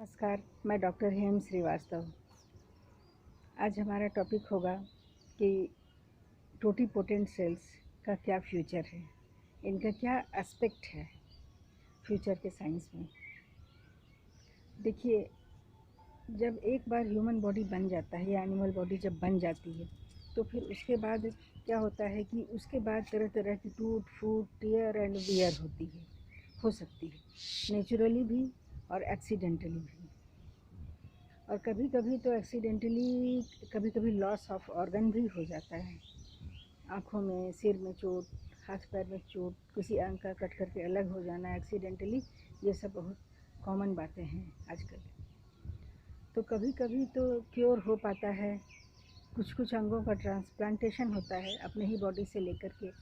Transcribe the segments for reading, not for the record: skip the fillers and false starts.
नमस्कार, मैं डॉक्टर हेम श्रीवास्तव। आज हमारा टॉपिक होगा कि टोटीपोटेंट सेल्स का क्या फ्यूचर है, इनका क्या एस्पेक्ट है फ्यूचर के साइंस में। देखिए, जब एक बार ह्यूमन बॉडी बन जाता है या एनिमल बॉडी जब बन जाती है तो फिर उसके बाद क्या होता है कि उसके बाद तरह तरह की टूट फूट, टियर एंड वियर हो सकती है, नेचुरली भी और एक्सीडेंटली भी। और कभी कभी तो एक्सीडेंटली कभी कभी लॉस ऑफ ऑर्गन भी हो जाता है। आँखों में, सिर में चोट, हाथ पैर में चोट, किसी अंग का कट करके अलग हो जाना एक्सीडेंटली, ये सब बहुत कॉमन बातें हैं आजकल। तो कभी कभी तो क्योर हो पाता है, कुछ अंगों का ट्रांसप्लांटेशन होता है अपने ही बॉडी से लेकर के,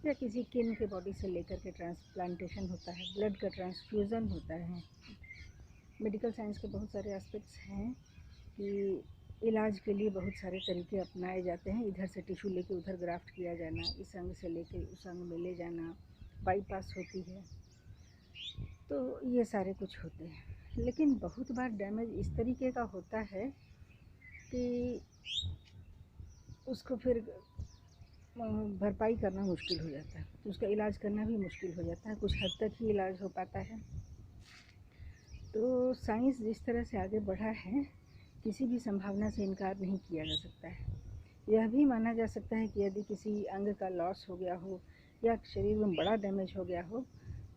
या किसी किन के बॉडी से लेकर के ट्रांसप्लांटेशन होता है, ब्लड का ट्रांसफ्यूज़न होता है। मेडिकल साइंस के बहुत सारे एस्पेक्ट्स हैं कि इलाज के लिए बहुत सारे तरीके अपनाए जाते हैं। इधर से टिश्यू लेके उधर ग्राफ्ट किया जाना, इस अंग से लेके उस अंग में ले जाना, बाईपास होती है, तो ये सारे कुछ होते हैं। लेकिन बहुत बार डैमेज इस तरीके का होता है कि उसको फिर भरपाई करना मुश्किल हो जाता है, तो उसका इलाज करना भी मुश्किल हो जाता है। कुछ हद तक ही इलाज हो पाता है। तो साइंस जिस तरह से आगे बढ़ा है, किसी भी संभावना से इनकार नहीं किया जा सकता है। यह भी माना जा सकता है कि यदि किसी अंग का लॉस हो गया हो या शरीर में बड़ा डैमेज हो गया हो,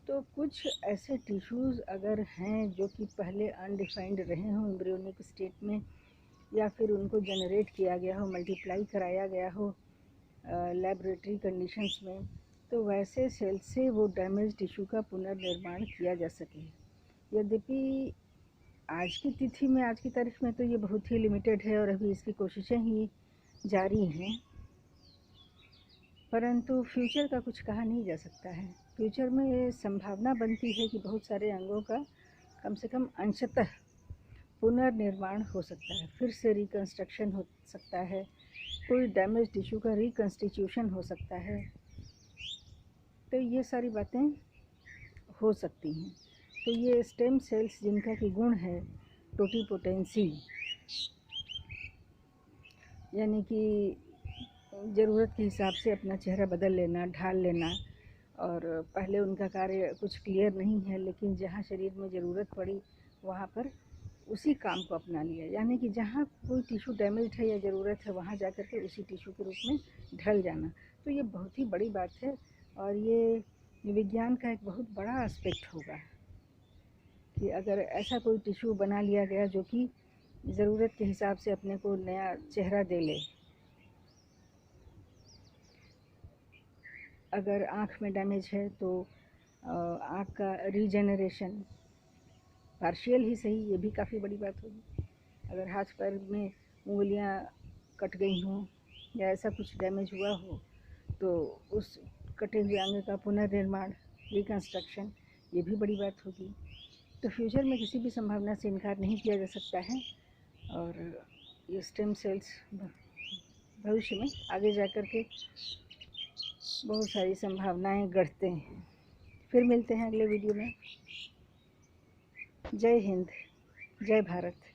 तो कुछ ऐसे टिश्यूज़ अगर हैं जो कि पहले अनडिफाइंड रहे हों एम्ब्रियोनिक स्टेट में, या फिर उनको जनरेट किया गया हो, मल्टीप्लाई कराया गया हो लैबोरेटरी कंडीशंस में, तो वैसे सेल से वो डैमेज टिश्यू का पुनर्निर्माण किया जा सके। यद्यपि आज की तिथि में, आज की तारीख में तो ये बहुत ही लिमिटेड है और अभी इसकी कोशिशें ही जारी हैं, परंतु फ्यूचर का कुछ कहा नहीं जा सकता है। फ्यूचर में ये संभावना बनती है कि बहुत सारे अंगों का कम से कम अंशतः पुनर्निर्माण हो सकता है, फिर से रिकन्स्ट्रक्शन हो सकता है, कोई डैमेज टिश्यू का रिकन्स्टिट्यूशन हो सकता है। तो ये सारी बातें हो सकती हैं। तो ये स्टेम सेल्स जिनका कि गुण है टोटीपोटेंसी, यानी कि ज़रूरत के हिसाब से अपना चेहरा बदल लेना, ढाल लेना, और पहले उनका कार्य कुछ क्लियर नहीं है लेकिन जहाँ शरीर में ज़रूरत पड़ी वहाँ पर उसी काम को अपना लिया, यानी कि जहाँ कोई टिश्यू डैमेज है या ज़रूरत है वहाँ जा कर के उसी टिश्यू के रूप में ढल जाना। तो ये बहुत ही बड़ी बात है और ये विज्ञान का एक बहुत बड़ा एस्पेक्ट होगा कि अगर ऐसा कोई टिश्यू बना लिया गया जो कि ज़रूरत के हिसाब से अपने को नया चेहरा दे ले। अगर आँख में डैमेज है तो आँख का रीजेनरेशन, पार्शियल ही सही, ये भी काफ़ी बड़ी बात होगी। अगर हाथ पैर में उंगलियां कट गई हों या ऐसा कुछ डैमेज हुआ हो, तो उस कटे हुए अंग का पुनर्निर्माण, रिकन्स्ट्रक्शन, ये भी बड़ी बात होगी। तो फ्यूचर में किसी भी संभावना से इनकार नहीं किया जा सकता है और ये स्टेम सेल्स भविष्य में आगे जा कर के बहुत सारी संभावनाएं गढ़ते हैं। फिर मिलते हैं अगले वीडियो में। जय हिंद, जय भारत।